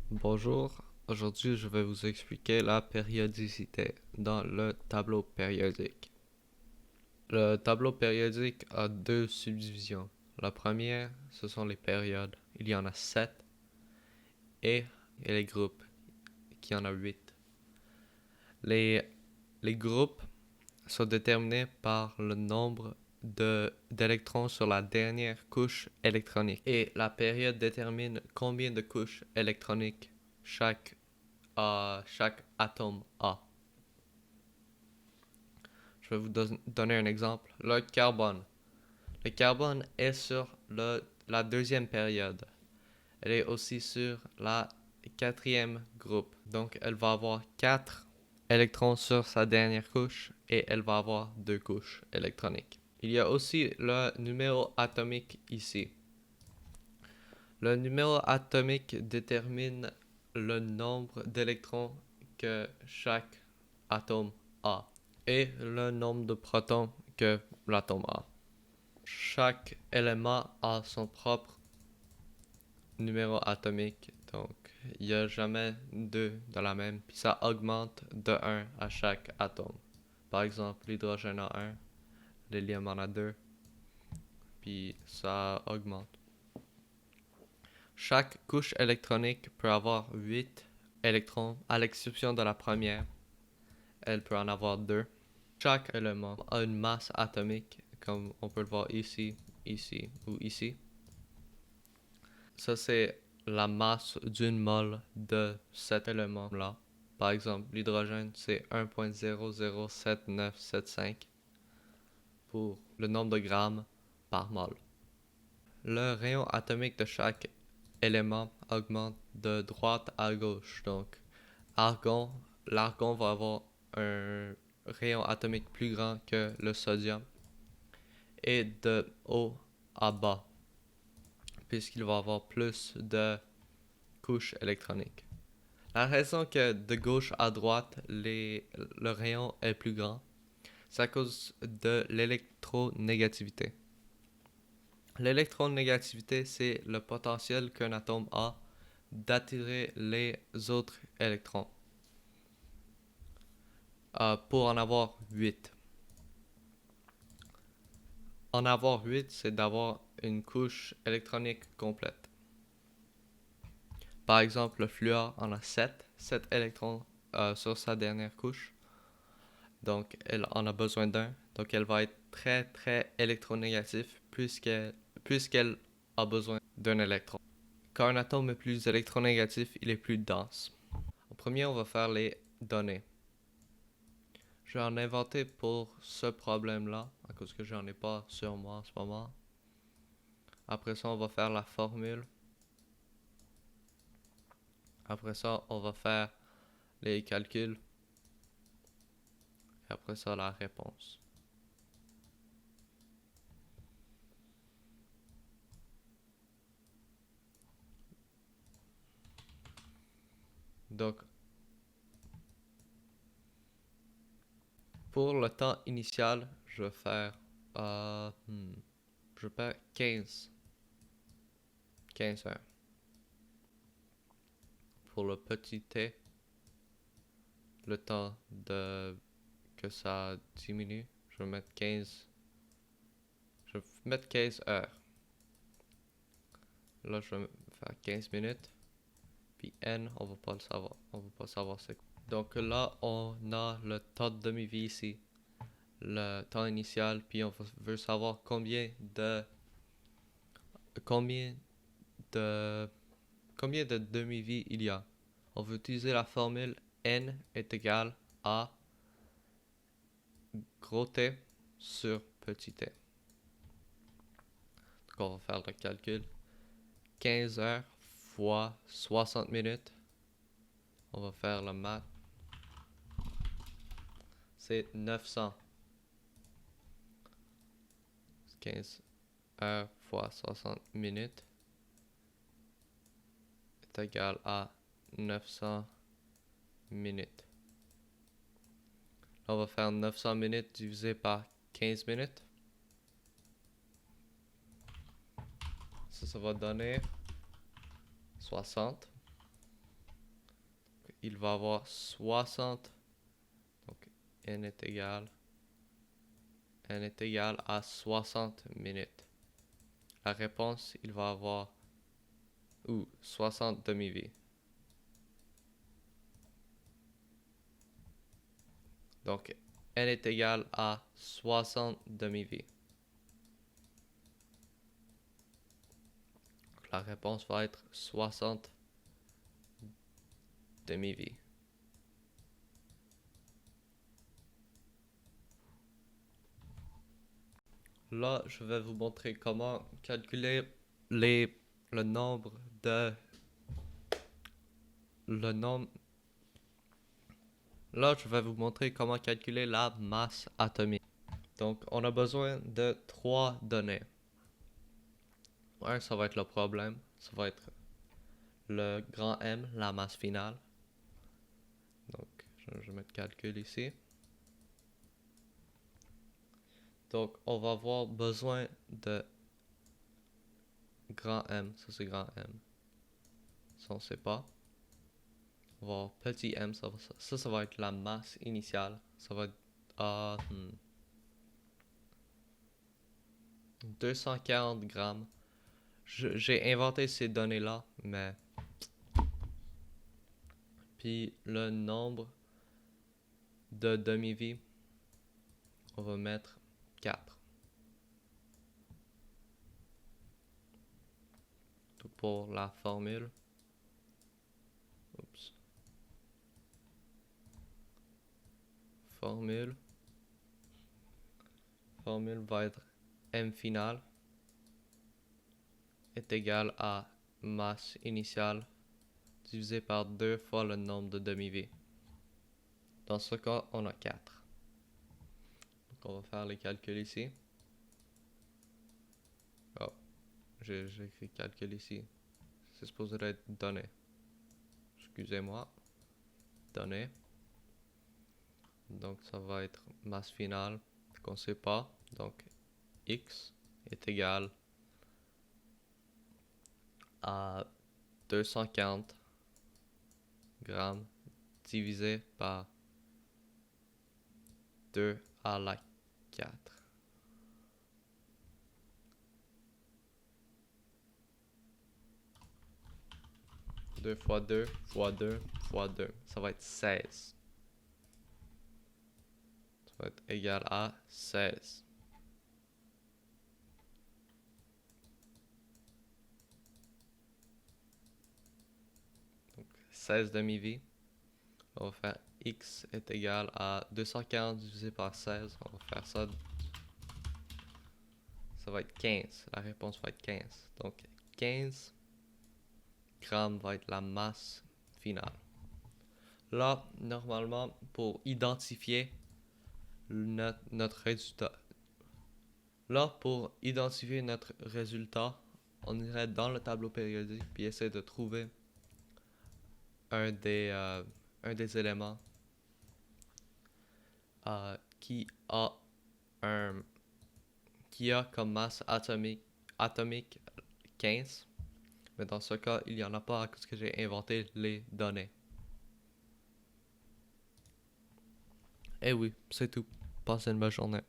Bonjour, aujourd'hui je vais vous expliquer la périodicité dans le tableau périodique. Le tableau périodique a deux subdivisions. La première, ce sont les périodes. Il y en a 7 et les groupes, qui en a 8. Les, les groupes sont déterminés par le nombre d'électrons sur la dernière couche électronique. Et la période détermine combien de couches électroniques chaque atome a. Je vais vous donner un exemple. Le carbone. Le carbone est sur la deuxième période. Elle est aussi sur la quatrième groupe. Donc, elle va avoir 4 électrons sur sa dernière couche et elle va avoir 2 couches électroniques. Il y a aussi le numéro atomique ici. Le numéro atomique détermine le nombre d'électrons que chaque atome a et le nombre de protons que l'atome a. Chaque élément a son propre numéro atomique, donc il n'y a jamais deux de la même, puis ça augmente de 1 à chaque atome. Par exemple, l'hydrogène a 1, l'hélium en a 2, puis ça augmente. Chaque couche électronique peut avoir 8 électrons, à l'exception de la première. Elle peut en avoir 2. Chaque élément a une masse atomique, comme on peut le voir ici, ici ou ici. Ça, c'est la masse d'une mole de cet élément-là. Par exemple, l'hydrogène, c'est 1,007975 pour le nombre de grammes par mole. Le rayon atomique de chaque élément augmente de droite à gauche. Donc, l'argon va avoir un rayon atomique plus grand que le sodium et de haut à bas, puisqu'il va avoir plus de couches électroniques. La raison que de gauche à droite, le rayon est plus grand, c'est à cause de l'électronégativité. L'électronégativité, c'est le potentiel qu'un atome a d'attirer les autres électrons. Pour en avoir 8. En avoir 8, c'est d'avoir une couche électronique complète. Par exemple, le fluor en a 7 électrons sur sa dernière couche. Donc, elle en a besoin d'un. Donc, elle va être très, très électronégative puisqu'elle a besoin d'un électron. Quand un atome est plus électronégatif, il est plus dense. En premier, on va faire les données. Je vais en inventer pour ce problème-là, à cause que j'en ai pas sur moi en ce moment. Après ça, on va faire la formule. Après ça, on va faire les calculs. Et après ça, la réponse. Donc, pour le temps initial, je vais faire je perds 15 heures. Pour le petit t, le temps que ça diminue, je vais mettre 15 heures. Là, je vais faire 15 minutes. Puis n, on va pas le savoir. On va pas savoir c'est quoi. Donc là, on a le temps de demi-vie ici. Le temps initial, puis on veut savoir combien de combien de demi-vie il y a. On veut utiliser la formule n est égal à gros T sur petit t. Donc on va faire le calcul. 15 heures fois 60 minutes. On va faire le math. C'est 900. 15 heures fois 60 minutes est égal à 900 minutes. Là, on va faire 900 minutes divisé par 15 minutes. Ça va donner 60. il va avoir 60. Donc, n est égal à 60 minutes. La réponse, il va avoir 60 demi-vies. Donc, n est égal à 60 demi-vies. La réponse va être 60 demi-vies. Là, je vais vous montrer comment calculer le nombre de... Le nombre... Là, je vais vous montrer comment calculer la masse atomique. Donc, on a besoin de 3 données. Un, ça va être le problème. Ça va être le grand M, la masse finale. Donc, je vais mettre calcul ici. Donc, on va avoir besoin de grand M. Ça, c'est grand M. Ça, on ne sait pas. On va avoir petit m. Ça va être la masse initiale. Ça va être 240 grammes. J'ai inventé ces données-là, mais... Puis le nombre de demi-vies, on va mettre 4. Tout pour la formule. Oups. Formule va être m finale est égal à masse initiale divisé par 2 fois le nombre de demi-vies. Dans ce cas, on a 4. Donc on va faire les calculs ici. Oh, j'ai écrit calcul ici. C'est supposé être donné. Excusez-moi. Donné. Donc ça va être masse finale qu'on ne sait pas. Donc x est égal à 240 grammes divisé par 2 à la 4. Deux fois 2 fois 2 fois 2. Ça va être 16. Ça va être égal à 16. Donc 16 demi-vies. On va faire x est égal à 240 divisé par 16. On va faire ça. Ça va être 15. La réponse va être 15. Donc 15 grammes va être la masse finale. Là, normalement, pour identifier notre résultat. Là, pour identifier notre résultat, on irait dans le tableau périodique puis essayer de trouver un des éléments qui a comme masse atomique 15. Mais dans ce cas, il n'y en a pas à cause que j'ai inventé les données. Eh oui, c'est tout. Passez une bonne journée.